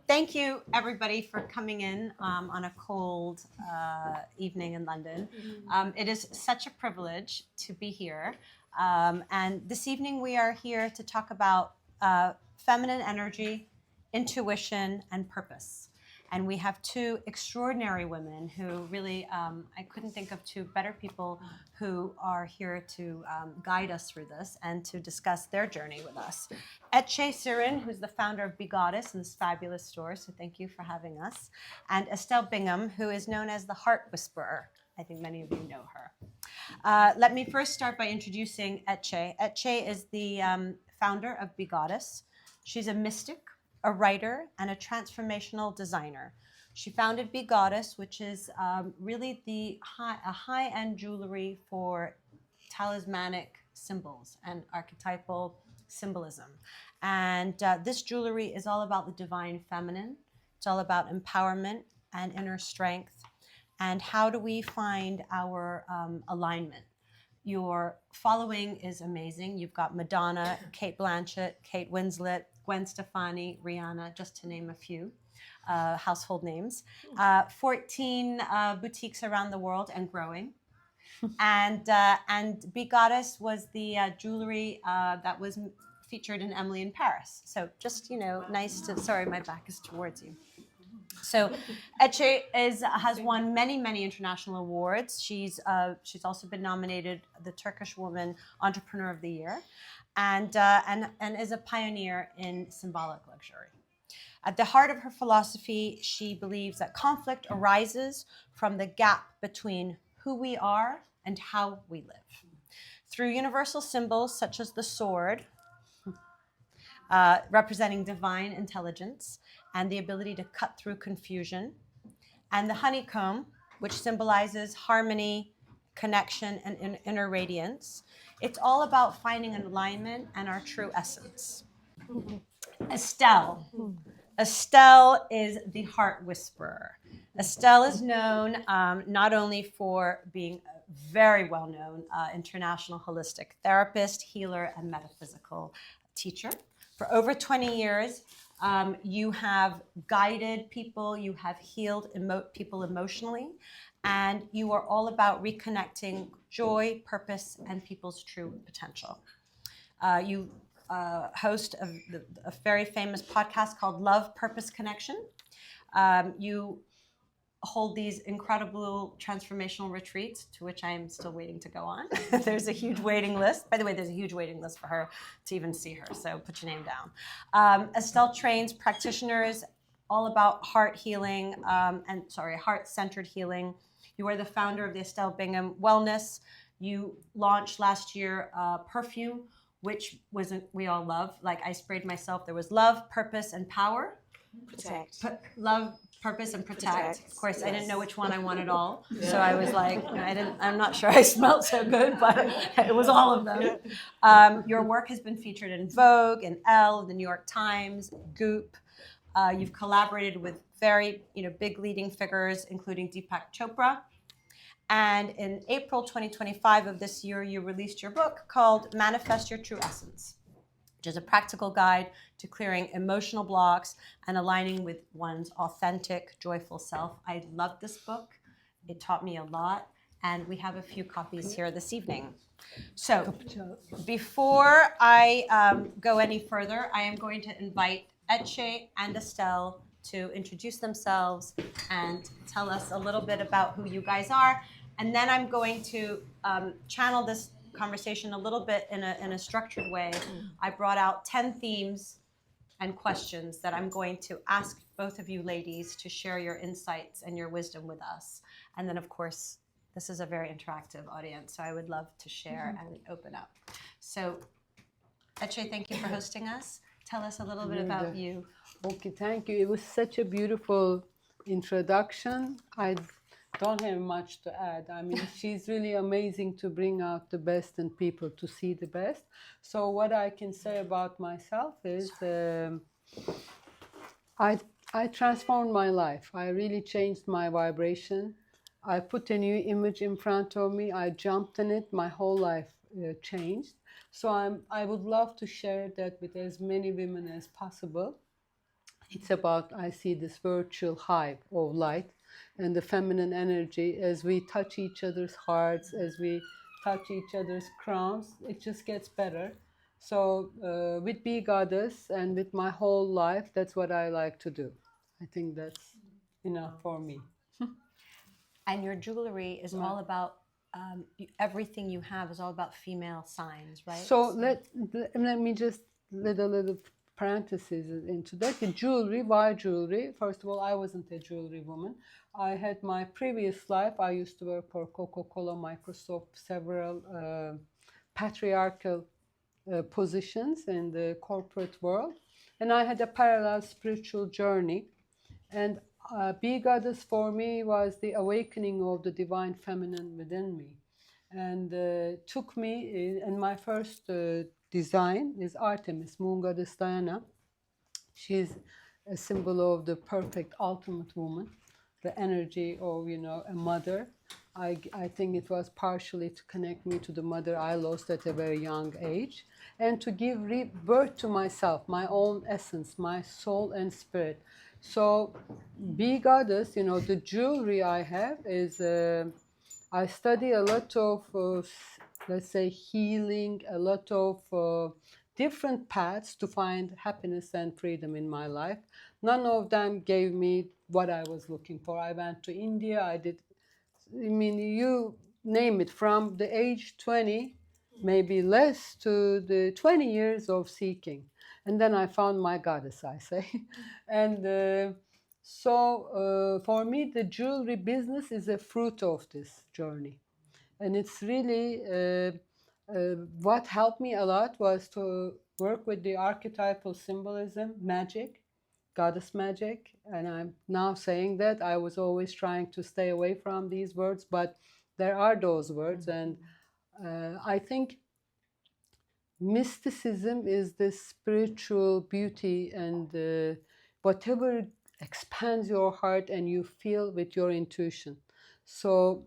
Thank you, everybody, for coming in on a cold evening in London. It is such a privilege to be here. And this evening, we are here to talk about feminine energy, intuition, and purpose. And we have two extraordinary women who really, I couldn't think of two better people who are here to guide us through this and to discuss their journey with us. Ece Sirin, who's the founder of Be Goddess and this fabulous store, so thank you for having us. And Estelle Bingham, who is known as the Heart Whisperer. I think many of you know her. Let me first start by introducing Ece. Ece is the founder of Be Goddess. She's a mystic, a writer, and a transformational designer. She founded Be Goddess, which is really a high-end jewelry for talismanic symbols and archetypal symbolism. And this jewelry is all about the divine feminine. It's all about empowerment and inner strength. And how do we find our alignment? Your following is amazing. You've got Madonna, Kate Blanchett, Kate Winslet, Gwen Stefani, Rihanna, just to name a few household names. 14 boutiques around the world and growing. And Be Goddess was the jewelry that was featured in Emily in Paris. So just, nice to, sorry, my back is towards you. So Ece has won many, many international awards. She's also been nominated the Turkish Woman Entrepreneur of the Year, and is a pioneer in symbolic luxury. At the heart of her philosophy, she believes that conflict arises from the gap between who we are and how we live. Through universal symbols such as the sword, representing divine intelligence and the ability to cut through confusion, and the honeycomb, which symbolizes harmony, connection, and inner radiance. It's all about finding an alignment and our true essence. Estelle. Estelle is the Heart Whisperer. Estelle is known not only for being a very well-known international holistic therapist, healer, and metaphysical teacher. For over 20 years, you have guided people, you have healed people emotionally, and you are all about reconnecting joy, purpose, and people's true potential. You host a very famous podcast called Love, Purpose, Connection. You hold these incredible transformational retreats to which I am still waiting to go on. There's a huge waiting list. By the way, there's a huge waiting list for her to even see her, so put your name down. Estelle trains practitioners all about heart healing, heart-centered healing. You are the founder of the Estelle Bingham Wellness. You launched last year perfume, which we all love. Like I sprayed myself. There was love, purpose, and power. Protect. Love, purpose, and protect. Of course, yes. I didn't know which one I wanted all, so I was like, I'm not sure I smelled so good, but it was all of them. Your work has been featured in Vogue and Elle, the New York Times, Goop. You've collaborated with very, big leading figures, including Deepak Chopra. And in April 2025 of this year, you released your book called Manifest Your True Essence, which is a practical guide to clearing emotional blocks and aligning with one's authentic, joyful self. I love this book. It taught me a lot, and we have a few copies here this evening. So before I go any further, I am going to invite Ece and Estelle to introduce themselves and tell us a little bit about who you guys are. And then I'm going to channel this conversation a little bit in a structured way. I brought out 10 themes and questions that I'm going to ask both of you ladies to share your insights and your wisdom with us. And then, of course, this is a very interactive audience, so I would love to share and open up. So, Ece, thank you for hosting us. Tell us a little bit about you. Okay, thank you. It was such a beautiful introduction. I don't have much to add. I mean, she's really amazing to bring out the best in people, to see the best. So what I can say about myself is I transformed my life. I really changed my vibration. I put a new image in front of me. I jumped in it. My whole life changed. So I would love to share that with as many women as possible. It's about, I see this virtual hive of light and the feminine energy as we touch each other's hearts, as we touch each other's crowns, it just gets better. So, with Be Goddess and with my whole life, that's what I like to do. I think that's enough for me. And your jewelry is all about everything you have is all about female signs, right? So let me just let a little parenthesis into that. The jewelry, why jewelry? First of all, I wasn't a jewelry woman. I had my previous life. I used to work for Coca-Cola, Microsoft, several patriarchal positions in the corporate world, and I had a parallel spiritual journey. And Be Goddess for me was the awakening of the divine feminine within me, and took me. And my first design is Artemis, Moon Goddess Diana. She's a symbol of the perfect, ultimate woman, the energy of a mother. I think it was partially to connect me to the mother I lost at a very young age, and to give birth to myself, my own essence, my soul and spirit. So, Be Goddess, the jewelry I have is. I study a lot of, let's say, healing, a lot of different paths to find happiness and freedom in my life. None of them gave me what I was looking for. I went to India, you name it, from the age 20, maybe less, to the 20 years of seeking. And then I found my goddess, I say. And for me, the jewelry business is a fruit of this journey. And it's really what helped me a lot was to work with the archetypal symbolism, magic, goddess magic. And I'm now saying that I was always trying to stay away from these words, but there are those words. And I think mysticism is the spiritual beauty, and whatever expands your heart and you feel with your intuition. So,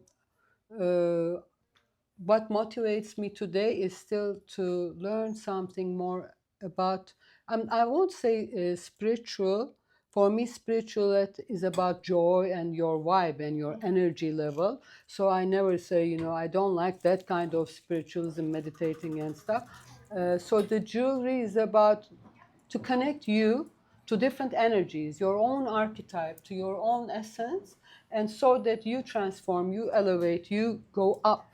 what motivates me today is still to learn something more about, I won't say spiritual. For me, spiritual is about joy and your vibe and your energy level. So I never say, I don't like that kind of spiritualism, meditating and stuff. So the jewelry is about to connect you to different energies, your own archetype, to your own essence, and so that you transform, you elevate, you go up,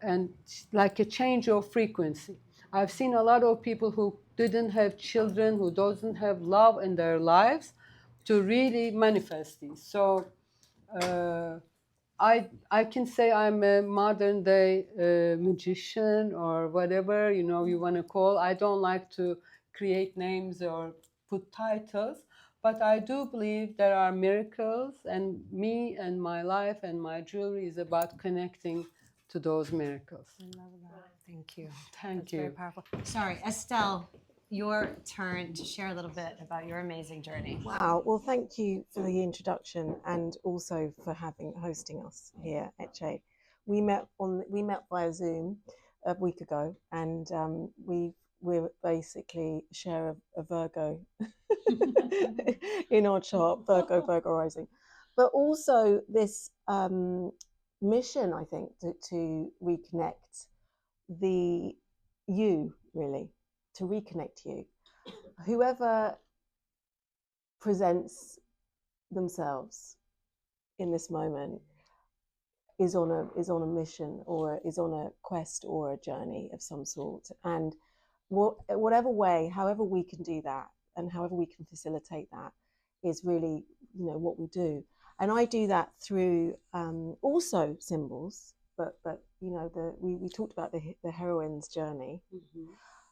and like a change of frequency. I've seen a lot of people who didn't have children, who doesn't have love in their lives, to really manifest these. So I can say I'm a modern day magician, or whatever you want to call. I don't like to create names or put titles, but I do believe there are miracles, and me and my life and my jewelry is about connecting to those miracles. I love that. Thank you. Thank That's you. very powerful. Sorry, Estelle, your turn to share a little bit about your amazing journey. Wow. Well, thank you for the introduction, and also for hosting us here, Ece. We met via Zoom a week ago, and we're basically share a Virgo in our chart, Virgo rising, but also this mission, I think, to reconnect to reconnect you, whoever presents themselves in this moment is on a mission, or is on a quest or a journey of some sort. And whatever way, however we can do that, and however we can facilitate that, is really what we do. And I do that through also symbols, but we talked about the heroine's journey,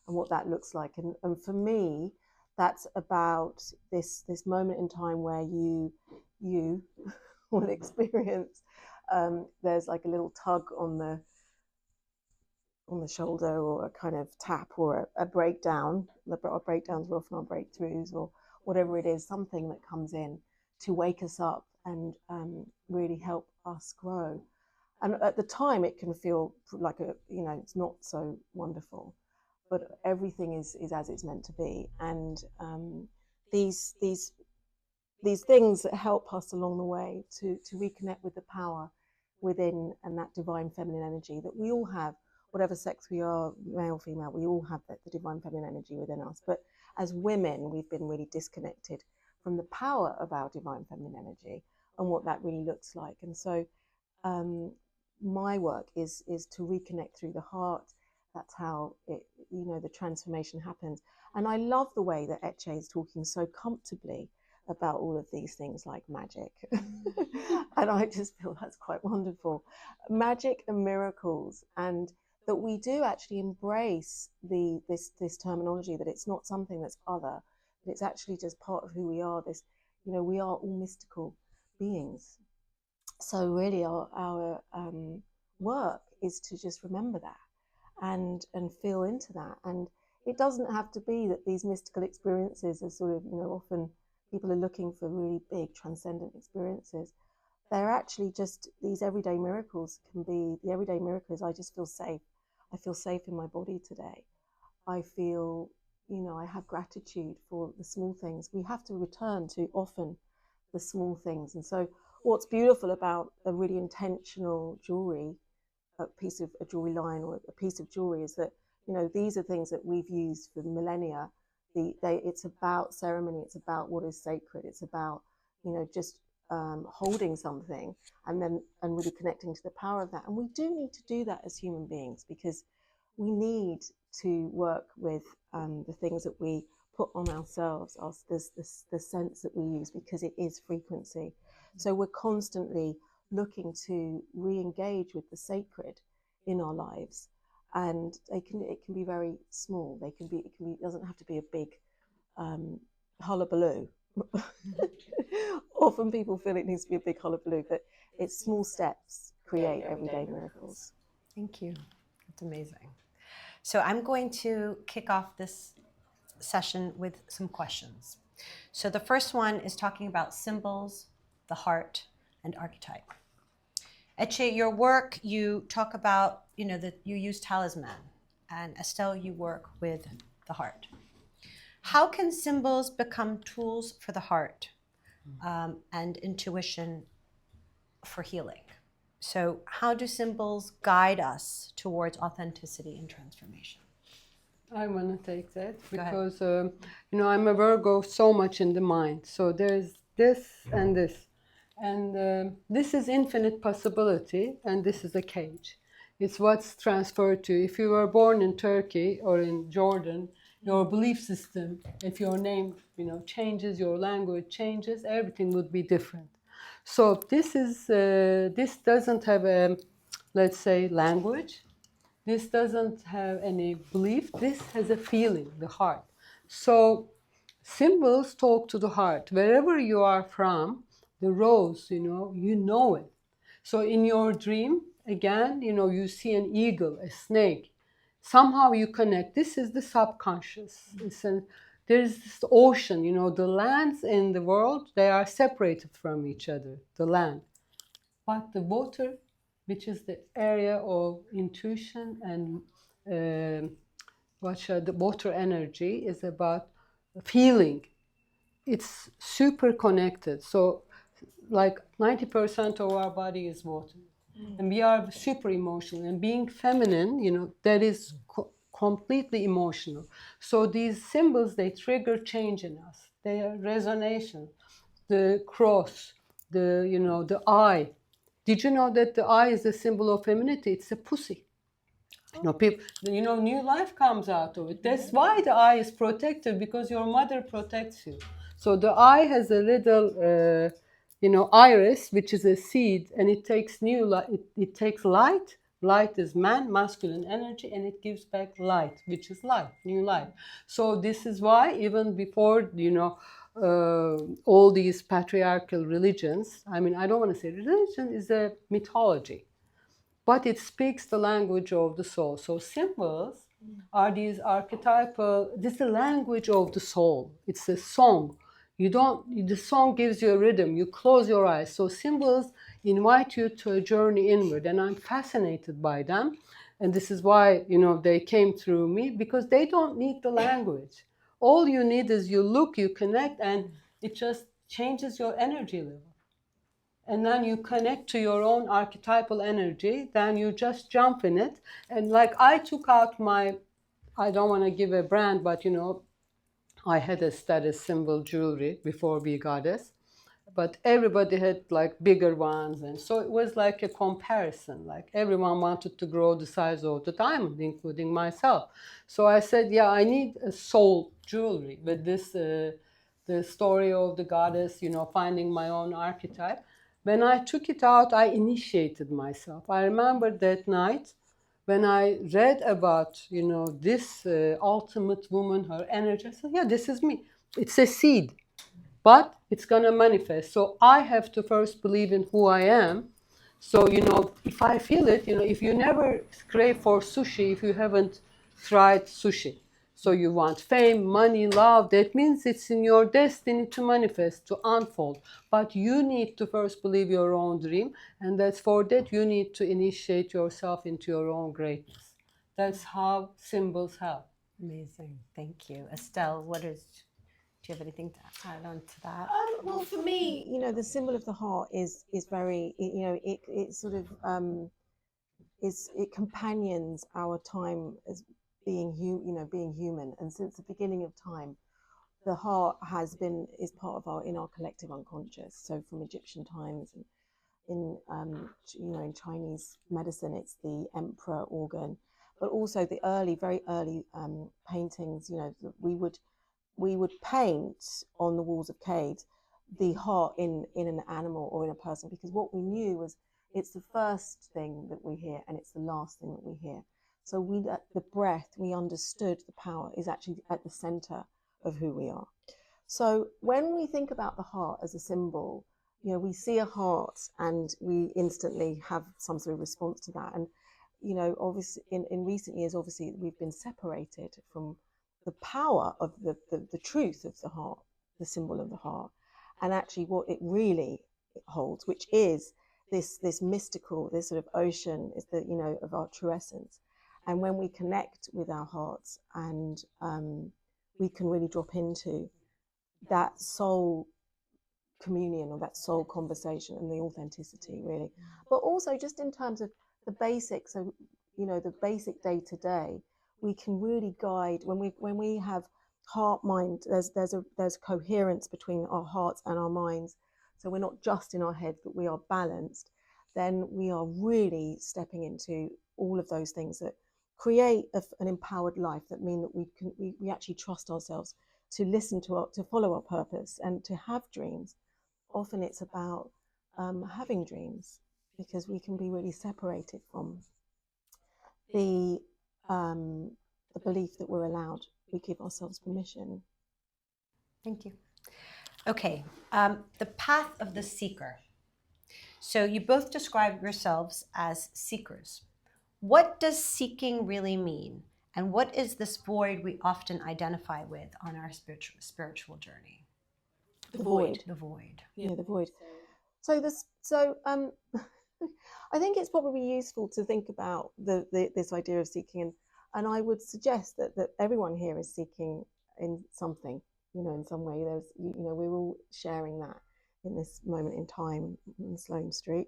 and what that looks like. And for me, that's about this moment in time where you will experience there's like a little tug on the shoulder, or a kind of tap, or a breakdown. Our breakdowns are often our breakthroughs, or whatever it is, something that comes in to wake us up and really help us grow. And at the time, it can feel like it's not so wonderful, but everything is as it's meant to be. And these these things that help us along the way to reconnect with the power within and that divine feminine energy that we all have, whatever sex we are, male, female, we all have the divine feminine energy within us. But as women, we've been really disconnected from the power of our divine feminine energy and what that really looks like. And so my work is to reconnect through the heart. That's how it, you know, the transformation happens. And I love the way that Ece is talking so comfortably about all of these things like magic. And I just feel that's quite wonderful. Magic and miracles, and that we do actually embrace this terminology, that it's not something that's other, that it's actually just part of who we are. This, you know, we are all mystical beings. So really our work is to just remember that and feel into that. And it doesn't have to be that these mystical experiences are sort of, you know, often people are looking for really big transcendent experiences. They're actually just these everyday miracles. Can be the everyday miracles. I just feel safe. I feel safe in my body today. I feel, you know, I have gratitude for the small things. We have to return to often the small things. And so what's beautiful about a really intentional jewelry, a piece of a jewelry line or a piece of jewelry, is that, you know, these are things that we've used for millennia. It's about ceremony. It's about what is sacred. It's about, you know, just holding something and really connecting to the power of that. And we do need to do that as human beings, because we need to work with the things that we put on ourselves, the sense that we use, because it is frequency. So we're constantly looking to re-engage with the sacred in our lives, and it can be very small. It doesn't have to be a big hullabaloo. Often people feel it needs to be a big hullabaloo, but it's small steps create everyday miracles. Thank you. That's amazing. So I'm going to kick off this session with some questions. So the first one is talking about symbols, the heart, and archetype. Ece, your work, you talk about, you know, that you use talisman, and Estelle, you work with the heart. How can symbols become tools for the heart and intuition for healing? So how do symbols guide us towards authenticity and transformation? I want to take that because, you know, I'm a Virgo so much in the mind. So there's this and this. And this is infinite possibility, and this is a cage. It's what's transferred to. If you were born in Turkey or in Jordan, your belief system, if your name, you know, changes, your language changes, everything would be different. So this doesn't have a, let's say, language. This doesn't have any belief. This has a feeling, the heart. So symbols talk to the heart. Wherever you are from, the rose, you know it. So in your dream, again, you know, you see an eagle, a snake. Somehow you connect. This is the subconscious. There's this ocean, you know, the lands in the world, they are separated from each other, the land. But the water, which is the area of intuition and the water energy, is about feeling. It's super connected. So like 90% of our body is water. And we are super emotional. And being feminine, you know, that is completely emotional. So these symbols, they trigger change in us. They are resonation. The cross, the eye. Did you know that the eye is a symbol of femininity? It's a pussy. You know, people, you know, new life comes out of it. That's why the eye is protected, because your mother protects you. So the eye has a little, iris, which is a seed, and it takes new light. It takes light. Light is masculine energy, and it gives back light, which is life, new life. So this is why even before, all these patriarchal religions, I mean, I don't want to say religion is a mythology, but it speaks the language of the soul. So symbols are these archetypal, this is the language of the soul. It's a song. The song gives you a rhythm. You close your eyes. So symbols invite you to a journey inward, and I'm fascinated by them. And this is why, you know, they came through me, because they don't need the language. All you need is you look, you connect, and it just changes your energy level. And then you connect to your own archetypal energy, then you just jump in it. And like I took out my, I don't want to give a brand, but you know, I had a status symbol jewelry before Be Goddess, but everybody had like bigger ones. And so it was like a comparison, like everyone wanted to grow the size of the diamond, including myself. So I said, yeah, I need a soul jewelry with this, the story of the goddess, you know, finding my own archetype. When I took it out, I initiated myself. I remember that night when I read about, you know, this ultimate woman, her energy, I said, yeah, this is me. It's a seed, but it's going to manifest. So I have to first believe in who I am. So, you know, if I feel it, you know, if you never crave for sushi, if you haven't tried sushi, so you want fame, money, love, that means it's in your destiny to manifest, to unfold. But you need to first believe your own dream, and that's for that you need to initiate yourself into your own greatness. That's how symbols help. Amazing. Thank you. Estelle, do you have anything to add on to that? Well, for me, you know, the symbol of the heart is very, you know, it sort of it companions our time as being being human, and since the beginning of time, the heart is part of our collective unconscious. So from Egyptian times, and in in Chinese medicine, it's the emperor organ, but also the very early paintings. You know, we would paint on the walls of caves the heart in an animal or in a person, because what we knew was it's the first thing that we hear and it's the last thing that we hear. So the breath, we understood the power is actually at the center of who we are. So when we think about the heart as a symbol, you know, we see a heart and we instantly have some sort of response to that. And, you know, obviously in recent years, obviously we've been separated from the power of the truth of the heart, the symbol of the heart, and actually what it really holds, which is this mystical, this sort of ocean, is the, you know, of our true essence. And when we connect with our hearts, and we can really drop into that soul communion or that soul conversation and the authenticity, really. But also just in terms of the basics, so, you know, the basic day to day, we can really guide when we have heart mind. There's coherence between our hearts and our minds. So we're not just in our head, but we are balanced. Then we are really stepping into all of those things that create an empowered life. That mean that we actually trust ourselves to listen to follow our purpose and to have dreams. Often it's about having dreams, because we can be really separated from the belief that we're allowed. We give ourselves permission. Thank you. Okay, the path of the seeker. So you both describe yourselves as seekers. What does seeking really mean? And what is this void we often identify with on our spiritual journey? The void. The void. Yeah, the void. So I think it's probably useful to think about this idea of seeking, and I would suggest that everyone here is seeking in something, you know, in some way. There's, you know, we're all sharing that in this moment in time in Sloane Street.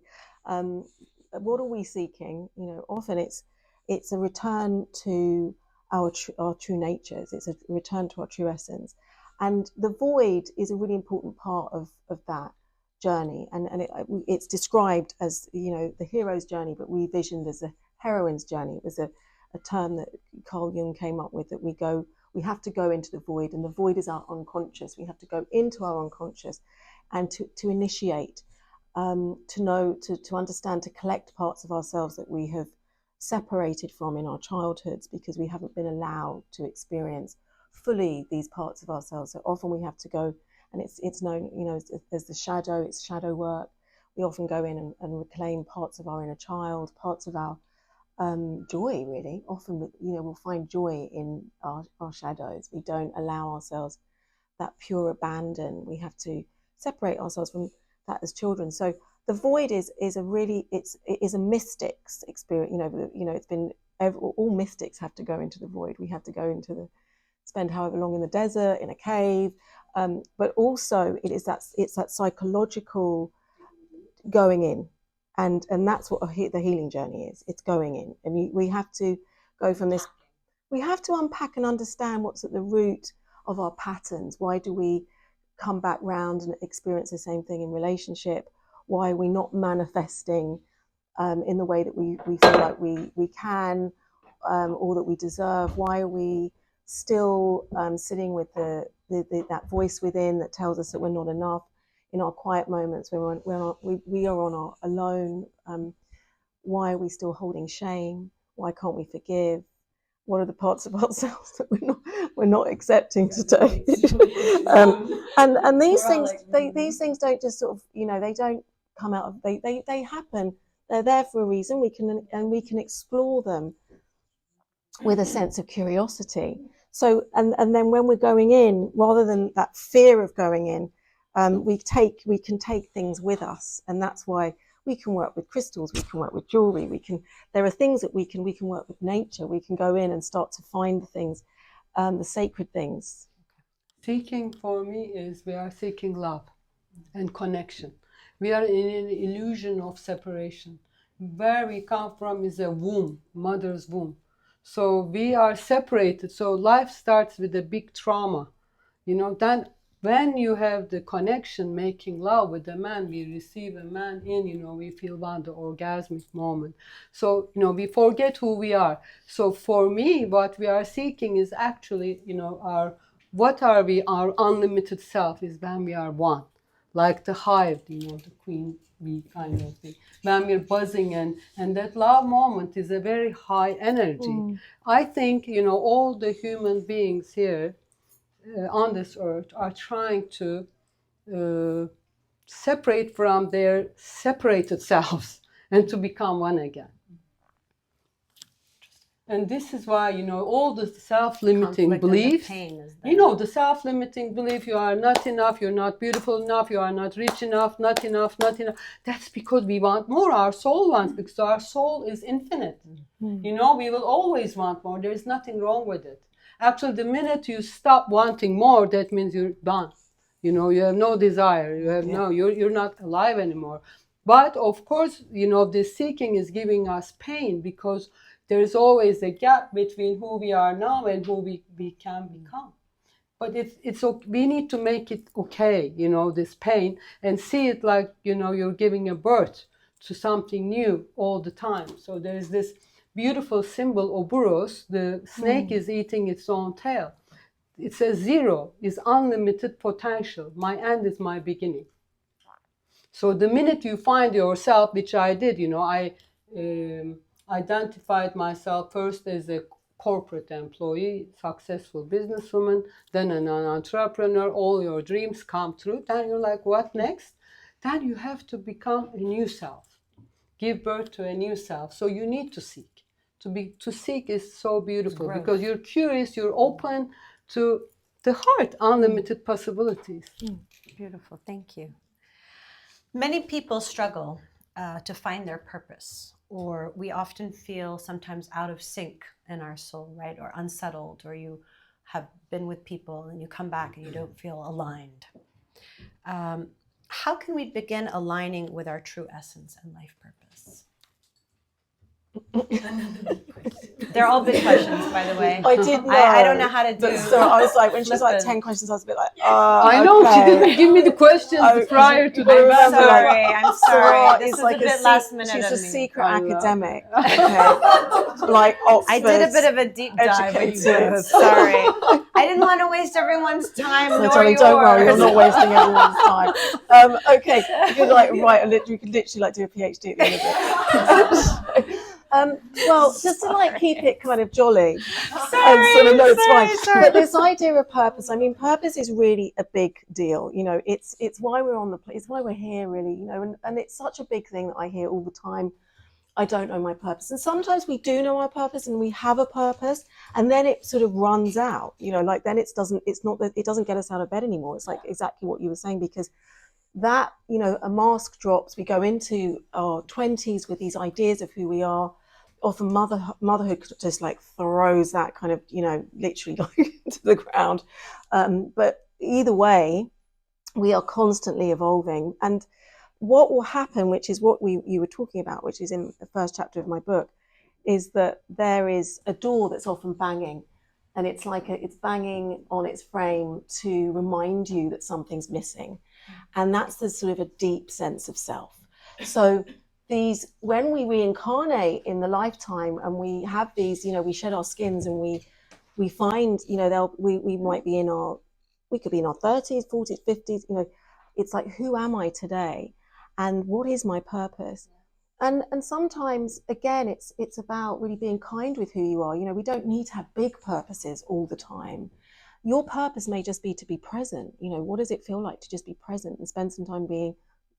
What are we seeking? You know, often it's a return to our true natures. It's a return to our true essence, and the void is a really important part of that journey. And it's described as, you know, the hero's journey, but we visioned as a heroine's journey. It was a term that Carl Jung came up with, that we have to go into the void, and the void is our unconscious. We have to go into our unconscious and to initiate, to know, to understand, to collect parts of ourselves that we have separated from in our childhoods, because we haven't been allowed to experience fully these parts of ourselves. So often we have to go, and it's known, you know, as the shadow. It's shadow work. We often go in and reclaim parts of our inner child, parts of our joy, really. Often, you know, we'll find joy in our shadows. We don't allow ourselves that pure abandon. We have to separate ourselves from that as children. So the void is a really, it is a mystic's experience. You know, it's been, all mystics have to go into the void. We have to go into spend however long in the desert, in a cave, But also it's that psychological going in, and that's what the healing journey is. It's going in, and we have to go from this. We have to unpack and understand what's at the root of our patterns. Why do we come back round and experience the same thing in relationship? Why are we not manifesting in the way that we feel like we can, or that we deserve? Why are we still sitting with that voice within that tells us that we're not enough? In our quiet moments, when we are on our alone, why are we still holding shame? Why can't we forgive? What are the parts of ourselves that we're not accepting today? And these things don't just sort of, they don't come out of, they happen. They're there for a reason. We can explore them with a sense of curiosity. So and then when we're going in, rather than that fear of going in, we can take things with us, and that's why we can work with crystals, we can work with jewelry, there are things that we can work with nature. We can go in and start to find the things, the sacred things. Seeking for me is we are seeking love and connection. We are in an illusion of separation. Where we come from is a womb, mother's womb. So we are separated. So life starts with a big trauma. Then when you have the connection, making love with a man, we receive a man in, we feel one, the orgasmic moment. So, we forget who we are. So for me, what we are seeking is actually, what are we? Our unlimited self is when we are one. Like the hive, the queen bee kind of thing. When we're buzzing and that love moment is a very high energy. I think, all the human beings here on this earth are trying to separate from their separated selves and to become one again. And this is why, all the self-limiting beliefs, the self-limiting belief, you are not enough, you're not beautiful enough, you are not rich enough, not enough. That's because we want more. Our soul wants, because our soul is infinite. We will always want more. There is nothing wrong with it. Actually, the minute you stop wanting more, that means you're done. You have no desire. You're not alive anymore. But of course, this seeking is giving us pain, because there is always a gap between who we are now and who we can become. But it's we need to make it okay, this pain, and see it like, you're giving a birth to something new all the time. So there is this beautiful symbol, Ouroboros, the snake is eating its own tail. It says zero is unlimited potential. My end is my beginning. So the minute you find yourself, which I did, I identified myself first as a corporate employee, successful businesswoman, then an entrepreneur, all your dreams come true. Then you're like, what next? Then you have to become a new self, give birth to a new self. So you need to seek. To seek is so beautiful, because you're curious, you're open to the heart, unlimited possibilities. Beautiful, thank you. Many people struggle to find their purpose, or we often feel sometimes out of sync in our soul, right? Or unsettled, or you have been with people and you come back and you don't feel aligned. How can we begin aligning with our true essence and life purpose? They're all big questions, by the way. I did know. I don't know how to do. But so I was like, when she was like 10 questions, I was a bit like, I know, okay. she didn't give me the questions prior to remember, I'm sorry. Sarah This is is like a bit last minute she's of a me. secret academic. Okay. Like Oxford. I did a bit of a deep dive into educated. it. Sorry. I didn't want to waste everyone's time, No, nor darling, yours. don't worry, you're not wasting everyone's time. Okay, you could you could literally like do a PhD at the end of it. Well, just to keep it kind of jolly, and sort of no, it's fine. But this idea of purpose, I mean, purpose is really a big deal. It's why we're on it's why we're here, really. And it's such a big thing that I hear all the time. I don't know my purpose, and sometimes we do know our purpose, and we have a purpose, and then it sort of runs out. Then it doesn't get us out of bed anymore. It's like exactly what you were saying, because that, a mask drops, we go into our 20s with these ideas of who we are. Often motherhood just throws that kind of, literally to the ground. But either way, we are constantly evolving. And what will happen, which is what you were talking about, which is in the first chapter of my book, is that there is a door that's often banging, and it's like it's banging on its frame to remind you that something's missing, and that's the sort of a deep sense of self. So when we reincarnate in the lifetime, and we have these, we shed our skins, and we find, we might be we could be in our 30s, 40s, 50s, it's like, who am I today? And what is my purpose? And sometimes, again, it's about really being kind with who you are. We don't need to have big purposes all the time. Your purpose may just be to be present. What does it feel like to just be present and spend some time being,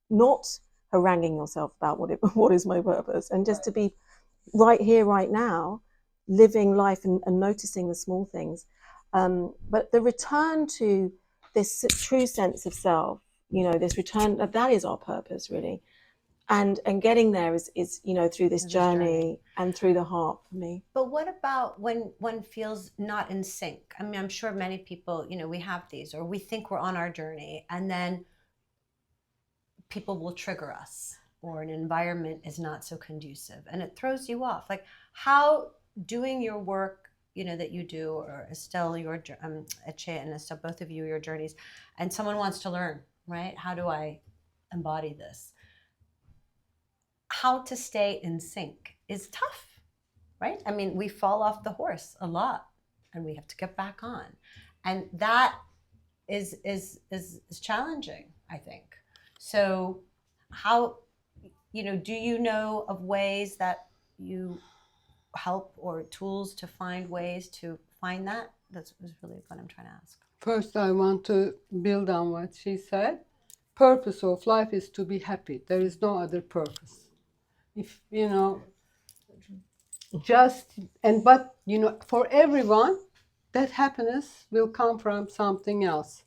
not haranguing yourself about what is my purpose, and just to be right here, right now, living life and noticing the small things. But the return to this true sense of self, this return, that is our purpose, really. And getting there is through this journey and through the heart for me. But what about when one feels not in sync? I mean, I'm sure many people, we have these, or we think we're on our journey, and then people will trigger us, or an environment is not so conducive, and it throws you off. Like, how doing your work, that you do, or Estelle, Ece and Estelle, both of you, your journeys, and someone wants to learn, right? How do I embody this? How to stay in sync is tough, right? I mean, we fall off the horse a lot, and we have to get back on, and that is challenging, I think. So, how, do you know of ways that you help, or tools to find ways to find that? That's really what I'm trying to ask. First, I want to build on what she said. Purpose of life is to be happy. There is no other purpose. If but for everyone, that happiness will come from something else.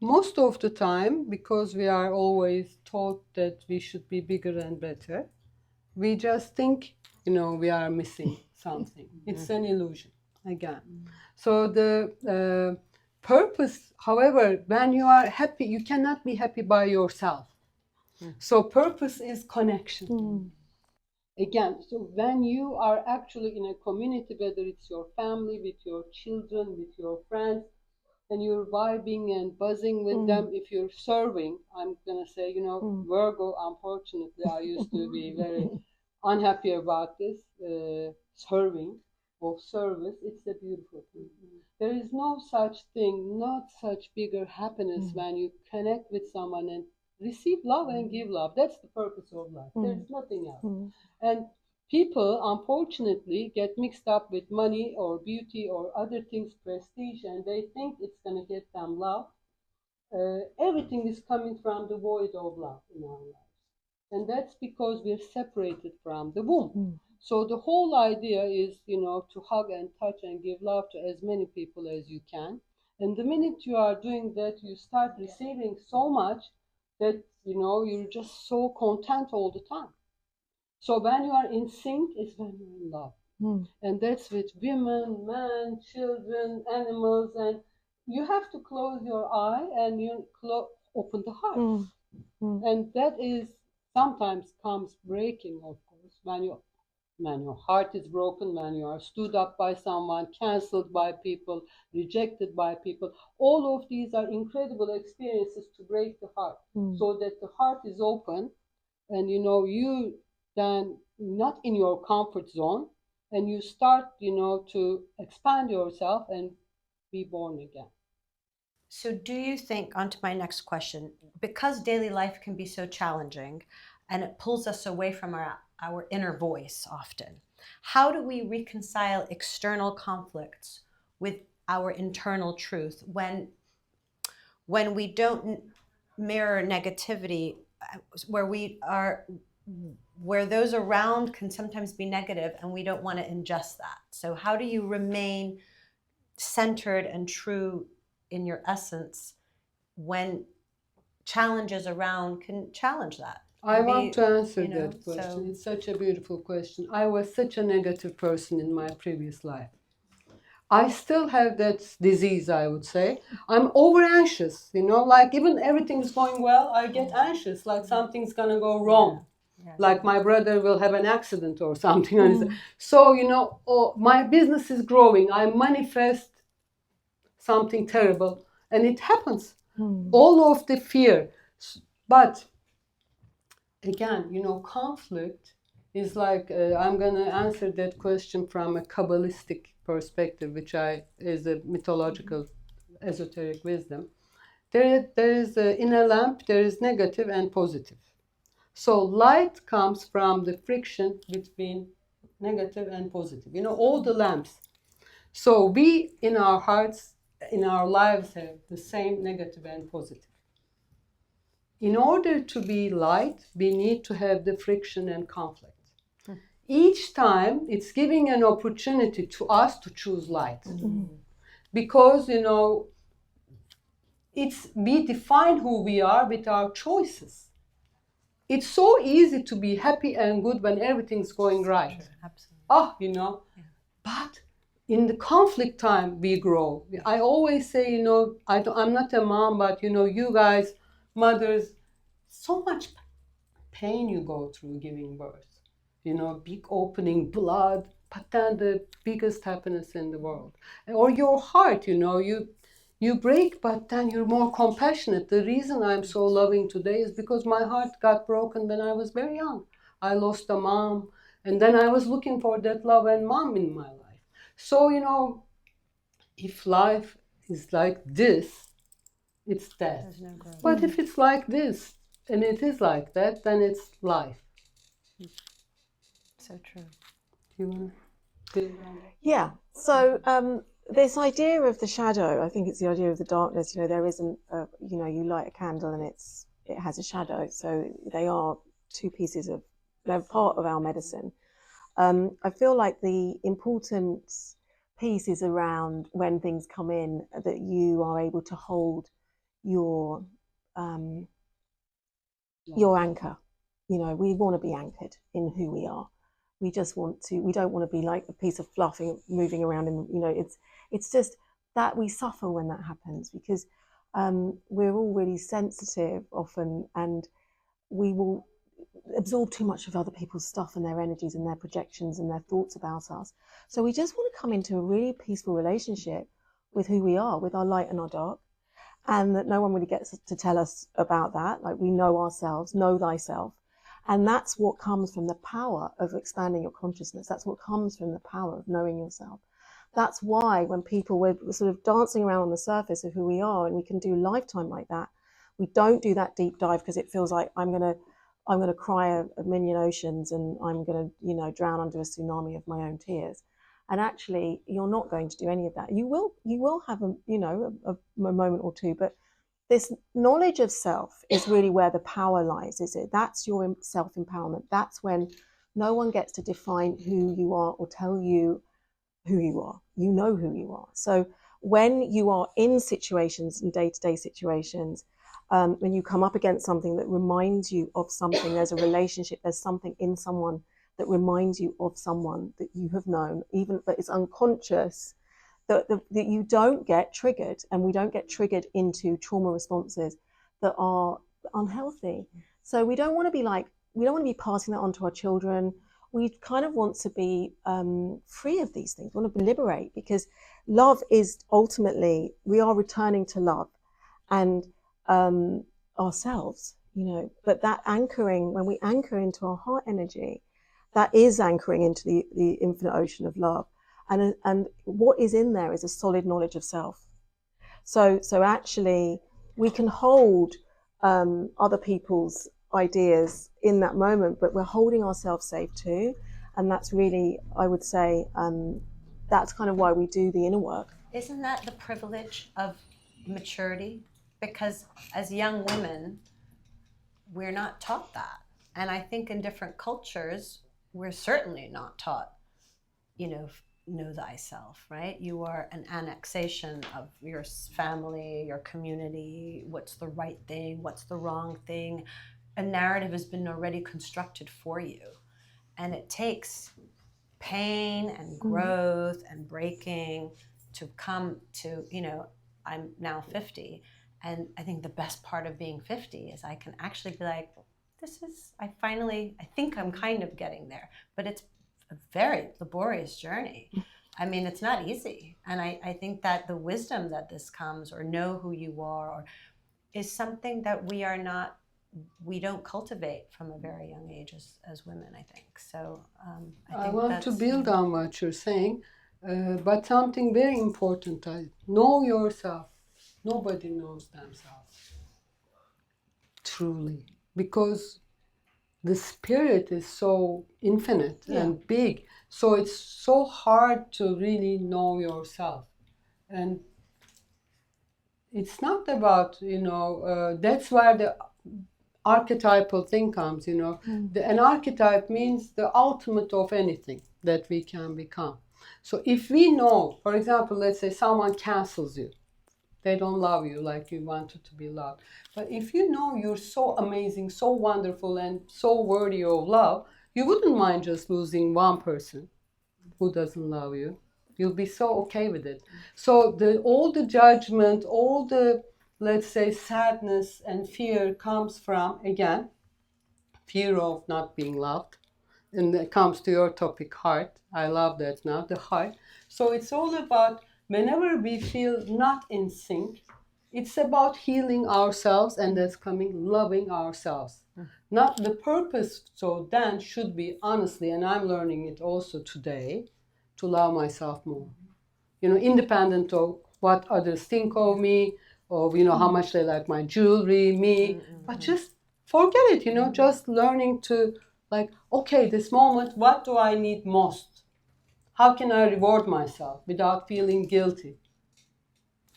Most of the time, because we are always taught that we should be bigger and better, we just think, we are missing something. It's an illusion, again. So the purpose, however, when you are happy, you cannot be happy by yourself. So purpose is connection. Again, so when you are actually in a community, whether it's your family, with your children, with your friends, and you're vibing and buzzing with them, if you're serving, I'm going to say, Virgo, unfortunately, I used to be very unhappy about this, serving, of service. It's a beautiful thing. There is no such thing, not such bigger happiness when you connect with someone and receive love and give love. That's the purpose of life. There's nothing else. And people, unfortunately, get mixed up with money or beauty or other things, prestige, and they think it's going to get them love. Everything is coming from the void of love in our lives. And that's because we're separated from the womb. So the whole idea is, to hug and touch and give love to as many people as you can. And the minute you are doing that, you start receiving so much that, you're just so content all the time. So when you are in sync is when you're in love. And that's with women, men, children, animals. And you have to close your eye and you open the heart. And that is sometimes comes breaking, of course, when your heart is broken, when you are stood up by someone, cancelled by people, rejected by people. All of these are incredible experiences to break the heart, so that the heart is open, and you then not in your comfort zone, and you start to expand yourself and be born again. So do you think, on to my next question, because daily life can be so challenging and it pulls us away from our inner voice often, how do we reconcile external conflicts with our internal truth when we don't mirror negativity, where those around can sometimes be negative and we don't want to ingest that? So how do you remain centered and true in your essence when challenges around can challenge that? I want to answer that question. It's such a beautiful question. I was such a negative person in my previous life. I still have that disease, I would say. I'm over anxious, you know, like even everything's going well, I get anxious, like something's gonna go wrong. Yeah. Like my brother will have an accident or something. So, you know, my business is growing. I manifest something terrible and it happens. All of the fear. But again, you know, conflict is like, I'm going to answer that question from a Kabbalistic perspective, which is a mythological esoteric wisdom. There is in a lamp, there is negative and positive. So light comes from the friction between negative and positive. You know, all the lamps. So we in our hearts, in our lives, have the same negative and positive. In order to be light, we need to have the friction and conflict. Each time it's giving an opportunity to us to choose light. Because, you know, we define who we are with our choices. It's so easy to be happy and good when everything's going right. Absolutely. You know, but in the conflict time we grow. I always say, you know, I'm not a mom, but you know, you guys, mothers, so much pain you go through giving birth. You know, big opening, blood, but then the biggest happiness in the world. Or your heart, you know, you break, but then you're more compassionate. The reason I'm so loving today is because my heart got broken when I was very young. I lost a mom, and then I was looking for that love and mom in my life. So, you know, if life is like this, it's death. There's no growth. But if it's like this, and it is like that, then it's life. So true. Do you want to? Yeah. So this idea of the shadow, I think it's the idea of the darkness. You know, there isn't, you know, you light a candle and it has a shadow. So they are two pieces of, they're part of our medicine. I feel like the important piece is around when things come in that you are able to hold your anchor. You know, we want to be anchored in who we are. We just want to. We don't want to be like a piece of fluff moving around. And you know, it's just that we suffer when that happens because we're all really sensitive often, and we will absorb too much of other people's stuff and their energies and their projections and their thoughts about us. So we just want to come into a really peaceful relationship with who we are, with our light and our dark, and that no one really gets to tell us about that. Like we know ourselves, know thyself. And that's what comes from the power of expanding your consciousness. That's what comes from the power of knowing yourself. That's why when we're sort of dancing around on the surface of who we are, and we can do lifetime like that, we don't do that deep dive because it feels like I'm gonna cry a million oceans and I'm gonna, you know, drown under a tsunami of my own tears. And actually, you're not going to do any of that. You will have a moment or two, but this knowledge of self is really where the power lies, is it? That's your self-empowerment. That's when no one gets to define who you are or tell you who you are. You know who you are. So when you are in situations, in day-to-day situations, when you come up against something that reminds you of something, there's a relationship, there's something in someone that reminds you of someone that you have known, even but it's unconscious, that you don't get triggered, and we don't get triggered into trauma responses that are unhealthy. So we don't want to be passing that on to our children. We kind of want to be free of these things. We want to liberate, because love is ultimately, we are returning to love and ourselves, you know. But that anchoring, when we anchor into our heart energy, that is anchoring into the infinite ocean of love. And what is in there is a solid knowledge of self. So actually, we can hold other people's ideas in that moment, but we're holding ourselves safe too. And that's really, I would say, that's kind of why we do the inner work. Isn't that the privilege of maturity? Because as young women, we're not taught that. And I think in different cultures, we're certainly not taught, you know thyself, right? You are an annexation of your family, your community, what's the right thing, what's the wrong thing. A narrative has been already constructed for you. And it takes pain and growth and breaking to come to, I'm now 50, and I think the best part of being 50 is I can actually be like, I think I'm kind of getting there, but it's a very laborious journey. I mean, it's not easy. And I think that the wisdom that this comes, or know who you are, is something that we don't cultivate from a very young age as women, I think. So I want to build on what you're saying, but something very important, know yourself. Nobody knows themselves truly, because the spirit is so infinite and big, so it's so hard to really know yourself. And it's not about, that's where the archetypal thing comes, an archetype means the ultimate of anything that we can become. So if we know, for example, let's say someone cancels you, they don't love you like you wanted to be loved. But if you know you're so amazing, so wonderful, and so worthy of love, you wouldn't mind just losing one person who doesn't love you. You'll be so okay with it. So all the judgment, all the, let's say, sadness and fear comes from, again, fear of not being loved. And it comes to your topic, heart. I love that now, the heart. So it's all about, whenever we feel not in sync, it's about healing ourselves, and that's coming, loving ourselves. Not the purpose, so then should be, honestly, and I'm learning it also today, to love myself more. Independent of what others think of me, of, how much they like my jewelry, me, but just forget it, just learning to, like, okay, this moment, what do I need most? How can I reward myself without feeling guilty?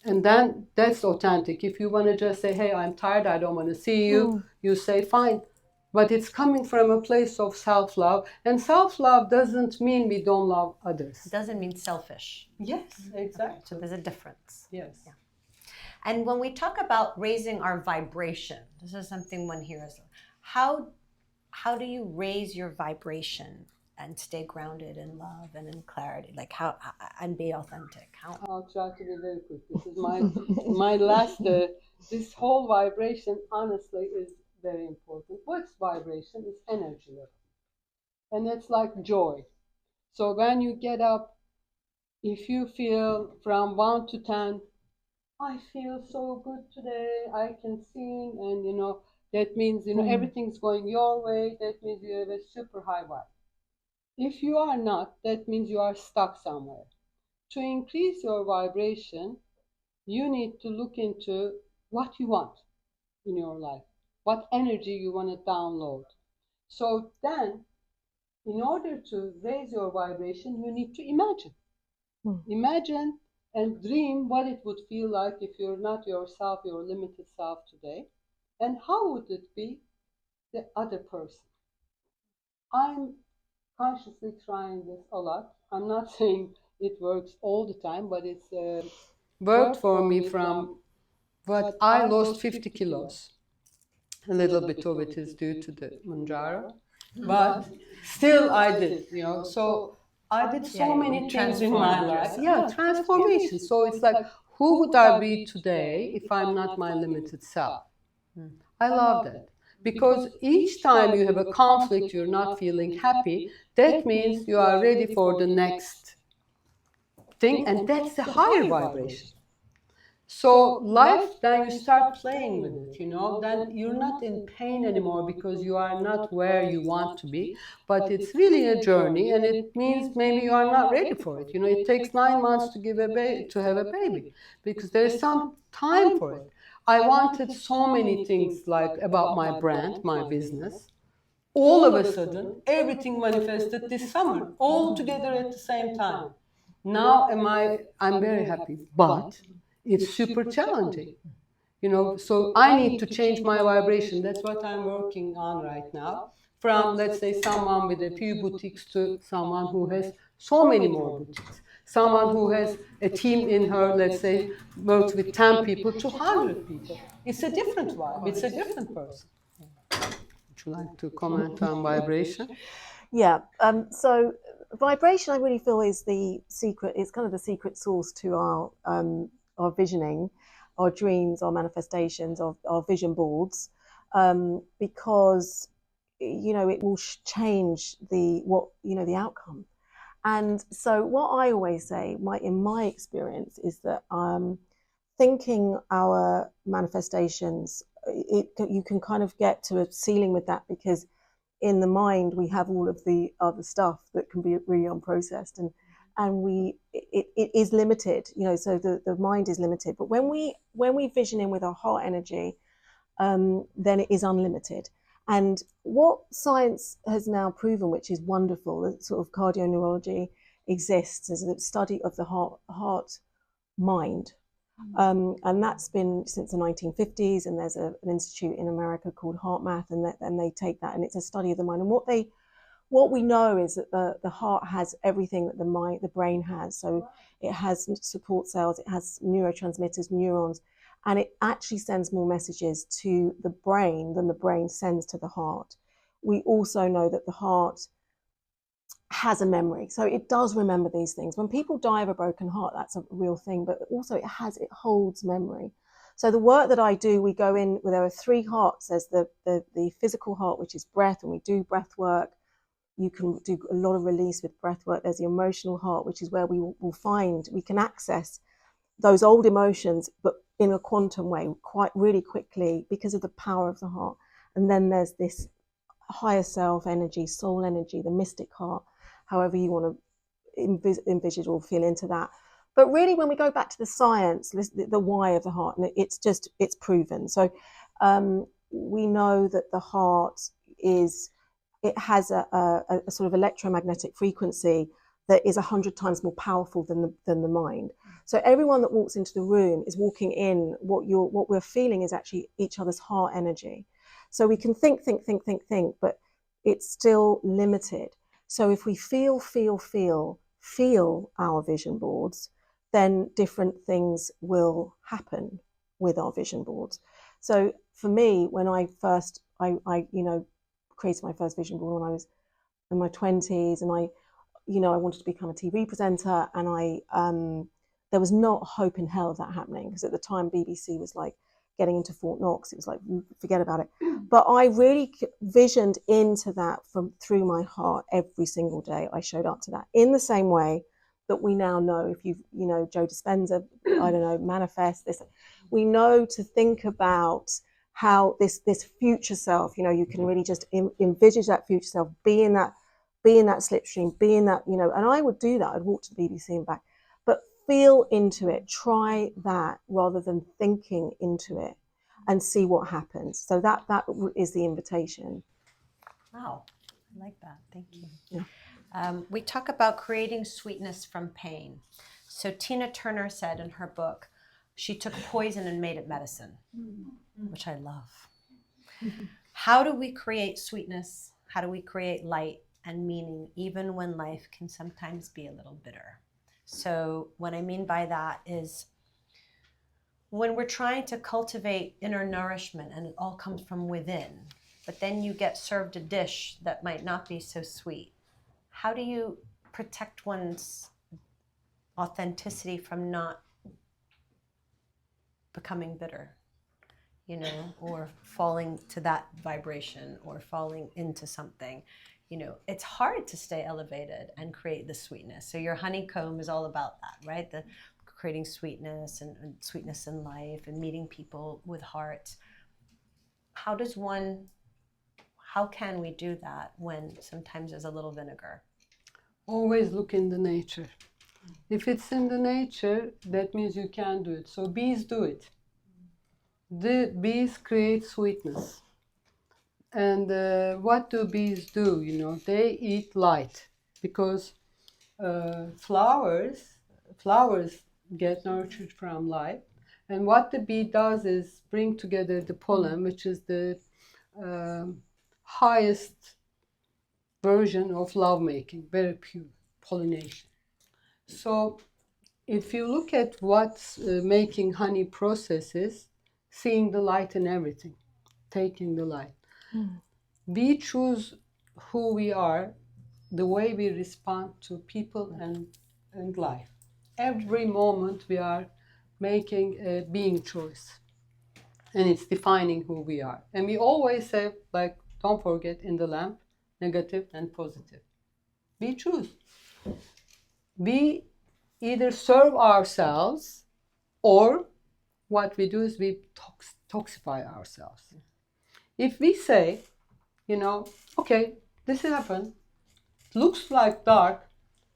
And then that's authentic. If you want to just say, hey, I'm tired, I don't want to see you, you say, fine. But it's coming from a place of self-love. And self-love doesn't mean we don't love others. It doesn't mean selfish. Yes, exactly. Okay, so there's a difference. Yes. Yeah. And when we talk about raising our vibration, this is something one hears. How do you raise your vibration and stay grounded in love and in clarity? Like and be authentic? I'll try to be very quick. This is my last, this whole vibration, honestly, is very important. What's vibration? It's energy level. And it's like joy. So when you get up, if you feel from 1 to 10, I feel so good today, I can sing, and that means everything's going your way, that means you have a super high vibe. If you are not, that means you are stuck somewhere. To increase your vibration, you need to look into what you want in your life, what energy you want to download. So then, in order to raise your vibration, you need to imagine. Imagine and dream what it would feel like if you're not yourself, your limited self today, and how would it be the other person. I'm consciously trying this a lot. I'm not saying it works all the time, but it's worked for me from what I lost 50 kilos. A little bit of it is due to the Manjaro, but still I did, so I did so many things in my life. Yeah, transformation. So it's like, who would I be today if I'm not my limited self? I love that. Because each time you have a conflict, you're not feeling happy, that means you are ready for the next thing, and that's the higher vibration. So life, then you start playing with it, then you're not in pain anymore because you are not where you want to be, but it's really a journey, and it means maybe you are not ready for it. It takes 9 months to have a baby, because there is some time for it. I wanted so many things, like about my brand, my business. All of a sudden, everything manifested this summer, all together at the same time. Now I'm very happy, but it's super challenging. So I need to change my vibration. That's what I'm working on right now. From, let's say, someone with a few boutiques to someone who has so many more boutiques. Someone who has a team in her, let's say, works with 10 people to 100 people. It's a different vibe. It's a different person. Would you like to comment on vibration? Yeah. So vibration, I really feel, is the secret. It's kind of the secret sauce to our visioning, our dreams, our manifestations, our vision boards, because it will change the outcome. And so, what I always say, in my experience, is that thinking our manifestations, you can kind of get to a ceiling with that, because in the mind we have all of the other stuff that can be really unprocessed, and it is limited, so the mind is limited. But when we vision in with our heart energy, then it is unlimited. And what science has now proven, which is wonderful, that sort of cardioneurology exists as a study of the heart mind. And that's been since the 1950s, and there's an institute in America called HeartMath, and they take that, and it's a study of the mind. And what we know is that the heart has everything that the brain has. So it has support cells, it has neurotransmitters, neurons, and it actually sends more messages to the brain than the brain sends to the heart. We also know that the heart has a memory, so it does remember these things. When people die of a broken heart, that's a real thing, but also it holds memory. So the work that I do, we go in, there are 3 hearts. There's the physical heart, which is breath, and we do breath work. You can do a lot of release with breath work. There's the emotional heart, which is where we can access those old emotions, but in a quantum way, quite really quickly, because of the power of the heart. And then there's this higher self energy, soul energy, the mystic heart, however you want to envisage or feel into that. But really, when we go back to the science, the why of the heart, and it's proven. So we know that the heart has a sort of electromagnetic frequency that is 100 times more powerful than the mind. So everyone that walks into the room is walking in, what we're feeling is actually each other's heart energy. So we can think, but it's still limited. So if we feel our vision boards, then different things will happen with our vision boards. So for me, when I first, I created my first vision board when I was in my 20s, and I wanted to become a TV presenter, and there was not hope in hell of that happening, because at the time BBC was like getting into Fort Knox. It was like, forget about it. But I really visioned into that through my heart every single day. I showed up to that in the same way that we now know, if Joe Dispenza, I don't know, manifest this. We know to think about how this future self, you can really just envisage that future self, be in that slipstream, be in that, and I would do that. I'd walk to the BBC and back, but feel into it, try that rather than thinking into it, and see what happens. So that is the invitation. Wow, I like that. Thank you. Yeah. We talk about creating sweetness from pain. So Tina Turner said in her book, she took poison and made it medicine, which I love. How do we create sweetness? How do we create light and meaning, even when life can sometimes be a little bitter? So what I mean by that is, when we're trying to cultivate inner nourishment, and it all comes from within, but then you get served a dish that might not be so sweet, how do you protect one's authenticity from not becoming bitter, or falling to that vibration, or falling into something? It's hard to stay elevated and create the sweetness. So your honeycomb is all about that, right? The creating sweetness and sweetness in life, and meeting people with heart. How can we do that when sometimes there's a little vinegar? Always look in the nature. If it's in the nature, that means you can do it. So bees do it. The bees create sweetness. And what do bees do? They eat light, because flowers get nurtured from light. And what the bee does is bring together the pollen, which is the highest version of lovemaking, very pure pollination. So if you look at what's making honey processes, seeing the light in everything, taking the light. We choose who we are the way we respond to people and life. Every moment we are making a being choice, and it's defining who we are. And we always say, like, don't forget in the lamp, negative and positive. We choose. We either serve ourselves, or what we do is we toxify ourselves. If we say, okay, this happened, looks like dark,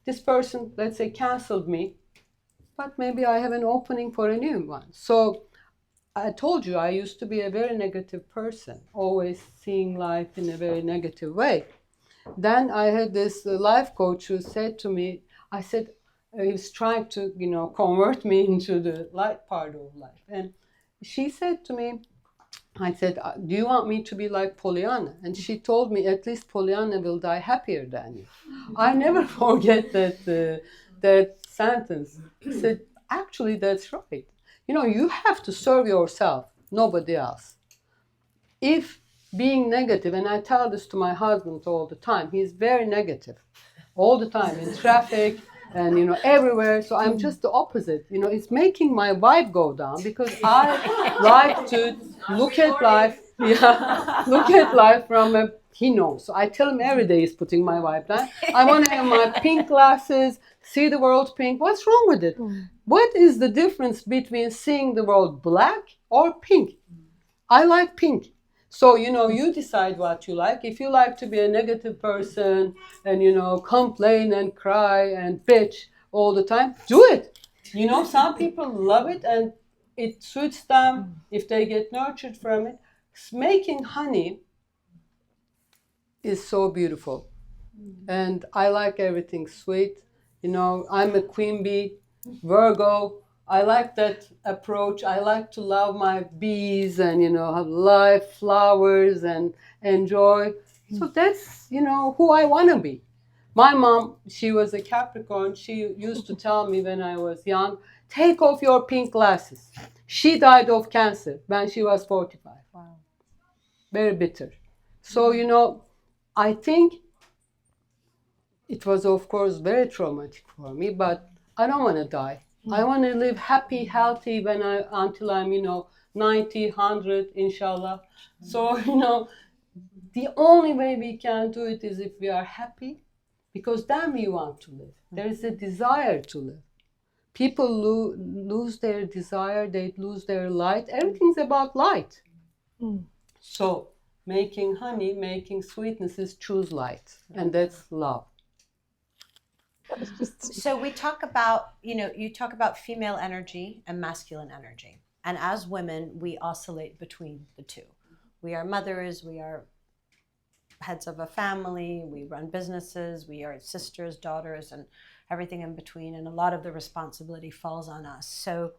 this person, let's say, canceled me, but maybe I have an opening for a new one. So I told you I used to be a very negative person, always seeing life in a very negative way. Then I had this life coach who said to me, I said, he was trying to, convert me into the light part of life. And she said to me, I said, do you want me to be like Pollyanna? And she told me, at least Pollyanna will die happier than you. I never forget that sentence. I said, actually, that's right. You have to serve yourself, nobody else. If being negative, and I tell this to my husband all the time, he's very negative all the time in traffic and everywhere. So I'm just the opposite. It's making my vibe go down, because I like to look at life. Yeah, look at life from a. He knows. So I tell him every day he's putting my vibe down. I want to have my pink glasses, see the world pink. What's wrong with it? What is the difference between seeing the world black or pink? I like pink. So, you decide what you like. If you like to be a negative person and, complain and cry and bitch all the time, do it. Some people love it and it suits them if they get nurtured from it. Making honey is so beautiful. And I like everything sweet. I'm a queen bee, Virgo. I like that approach. I like to love my bees and, have life, flowers, and enjoy. So that's, who I want to be. My mom, she was a Capricorn. She used to tell me when I was young, take off your pink glasses. She died of cancer when she was 45. Wow. Very bitter. So, I think it was, of course, very traumatic for me, but I don't want to die. I want to live happy, healthy until I'm, 90, 100, inshallah. So, the only way we can do it is if we are happy, because then we want to live. There is a desire to live. People lose their desire, they lose their light. Everything's about light. So, making honey, making sweetnesses, choose light. And that's love. So we talk about, you talk about female energy and masculine energy. And as women, we oscillate between the two. We are mothers, we are heads of a family, we run businesses, we are sisters, daughters, and everything in between. And a lot of the responsibility falls on us. So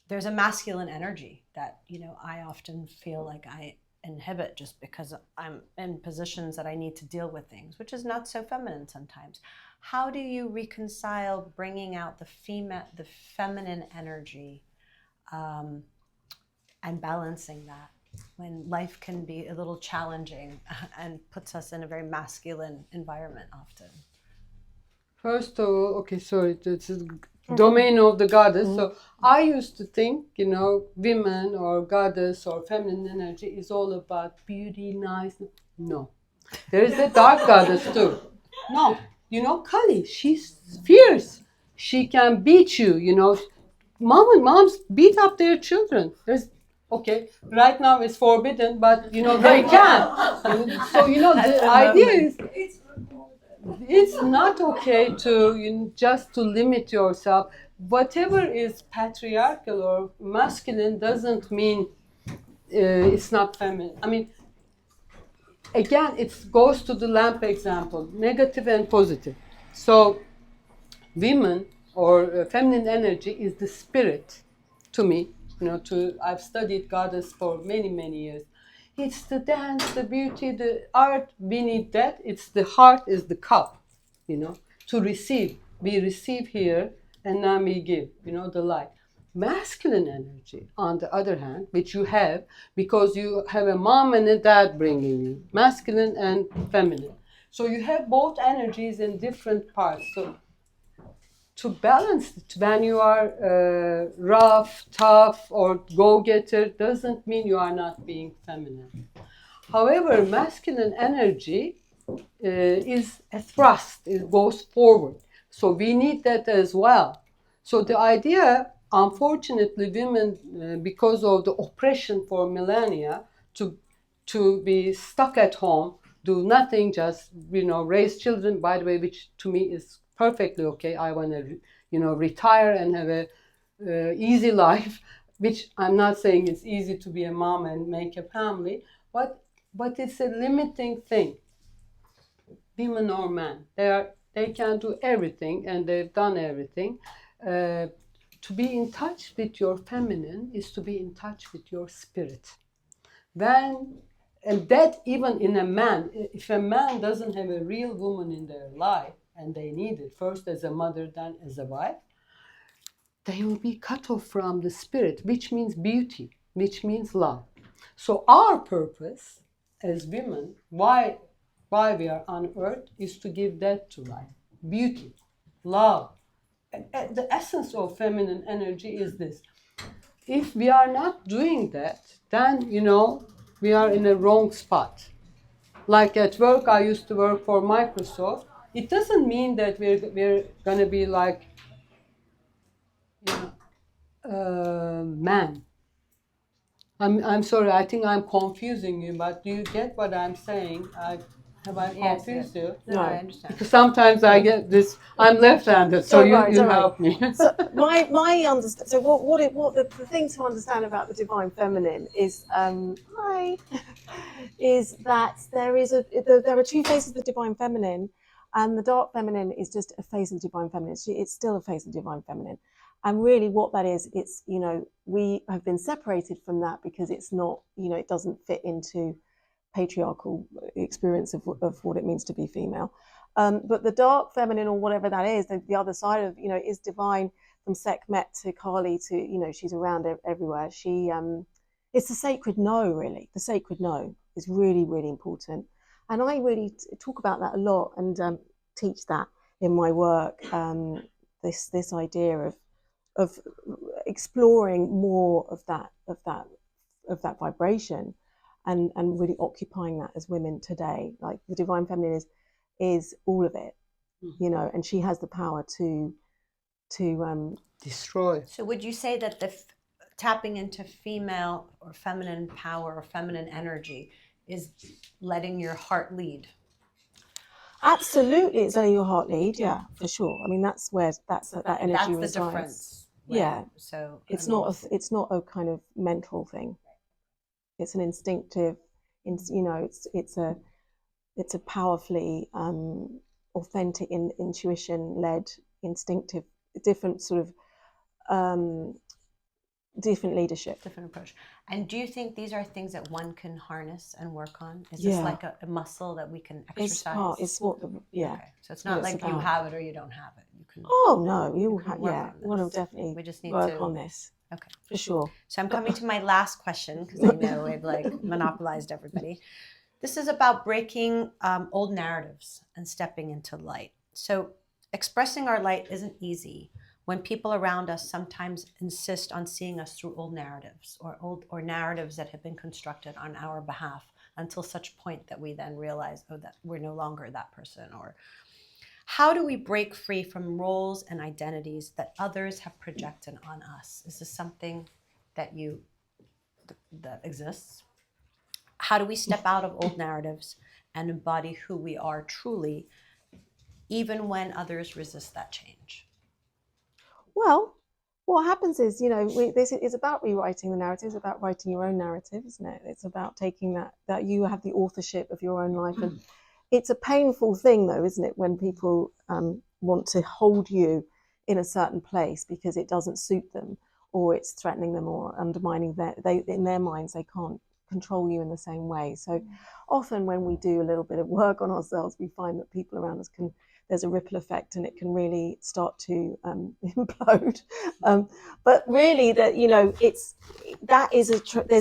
there's a masculine energy that, I often feel like I inhibit just because I'm in positions that I need to deal with things, which is not so feminine sometimes. How do you reconcile bringing out the feminine energy and balancing that when life can be a little challenging and puts us in a very masculine environment often? First of all, okay, sorry, it's a domain of the goddess. So I used to think, women or goddess or feminine energy is all about beauty, nice. No. There is a dark goddess too. No. Kali, she's fierce. She can beat you, Moms beat up their children. Okay, right now it's forbidden, but, they can. So, the idea is, it's not okay to just to limit yourself. Whatever is patriarchal or masculine doesn't mean it's not feminine. I mean, again, it goes to the lamp example, negative and positive. So, women or feminine energy is the spirit to me. I've studied goddess for many, many years. It's the dance, the beauty, the art beneath that. It's the heart is the cup, to receive. We receive here and then we give, the light. Masculine energy, on the other hand, which you have because you have a mom and a dad bringing you, masculine and feminine. So you have both energies in different parts. So to balance it, when you are rough, tough, or go-getter, doesn't mean you are not being feminine. However, masculine energy is a thrust, it goes forward. So we need that as well. So the idea, unfortunately, women, because of the oppression for millennia, to be stuck at home, do nothing, just raise children. By the way, which to me is perfectly okay. I want to retire and have a easy life, which I'm not saying it's easy to be a mom and make a family, but it's a limiting thing. Women or men, they can do everything, and they've done everything. To be in touch with your feminine is to be in touch with your spirit. And that even in a man, if a man doesn't have a real woman in their life, and they need it first as a mother, then as a wife, they will be cut off from the spirit, which means beauty, which means love. So our purpose as women, why we are on earth, is to give that to life. Beauty, love. The essence of feminine energy is this. If we are not doing that, then, we are in a wrong spot. Like at work, I used to work for Microsoft. It doesn't mean that we're going to be like, man. I'm sorry, I think I'm confusing you, but do you get what I'm saying? Have I confused you? No, I understand. Because sometimes I get this, I'm left-handed, so you help me. So my understand. So what the thing to understand about the divine feminine is is that there are two faces of the divine feminine, and the dark feminine is just a face of the divine feminine. It's still a face of the divine feminine. And really what that is, it's, we have been separated from that because it's not, it doesn't fit into patriarchal experience of what it means to be female. But the dark feminine, or whatever that is, the other side of, is divine, from Sekhmet to Kali to, she's around everywhere. It's the sacred no, really. The sacred no is really, really important. And I really talk about that a lot and teach that in my work, this idea of exploring more of that vibration, and really occupying that as women today. Like the divine feminine is all of it, and she has the power to destroy. So would you say that the tapping into female or feminine power or feminine energy is letting your heart lead? Absolutely, it's letting your heart lead. Yeah, for sure. I mean, that's where that energy That's the resides. difference. Right? Yeah. So It's not a kind of mental thing. It's an instinctive. It's a powerfully authentic, intuition-led, instinctive, different sort of different leadership. Different approach. And do you think these are things that one can harness and work on? Is this like a muscle that we can exercise? It's what Okay. So it's not like you have it or you don't have it. You can. Oh no, you have. Yeah, we want to definitely. We just need work to on this. Okay. For sure. So I'm coming to my last question because I know we've monopolized everybody. This is about breaking old narratives and stepping into light. So expressing our light isn't easy when people around us sometimes insist on seeing us through old narratives or narratives that have been constructed on our behalf, until such point that we then realize, that we're no longer that person. Or how do we break free from roles and identities that others have projected on us? Is this something that exists? How do we step out of old narratives and embody who we are truly, even when others resist that change? Well, what happens is, this is about rewriting the narrative. It's about writing your own narrative, isn't it? It's about taking that you have the authorship of your own life. And it's a painful thing, though, isn't it, when people want to hold you in a certain place because it doesn't suit them, or it's threatening them or undermining in their minds, they can't control you in the same way. So often when we do a little bit of work on ourselves, we find that people around us there's a ripple effect, and it can really start to implode. But really, there's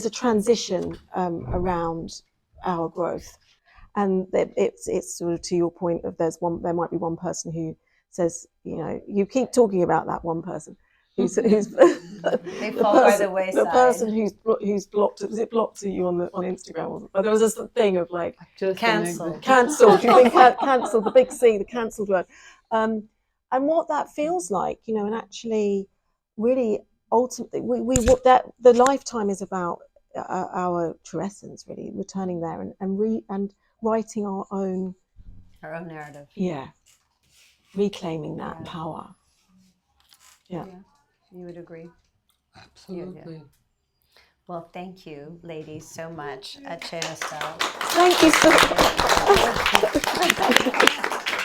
a transition around our growth, and it's sort of to your point of there might be one person who says, you know, you keep talking about that one person who's They fall by the wayside. the person who's blocked, was it blocked you on Instagram? But there was this thing of like Just Cancelled. cancelled. You've been cancelled. The big C, the cancelled word, and what that feels like, you know, and actually, really, ultimately, what that the lifetime is about our true essence, really returning there and writing our own narrative. Yeah, reclaiming that power. Yeah. You would agree. Absolutely. Yeah. Well, thank you, ladies, so much. Ece and Estelle. Thank you so much.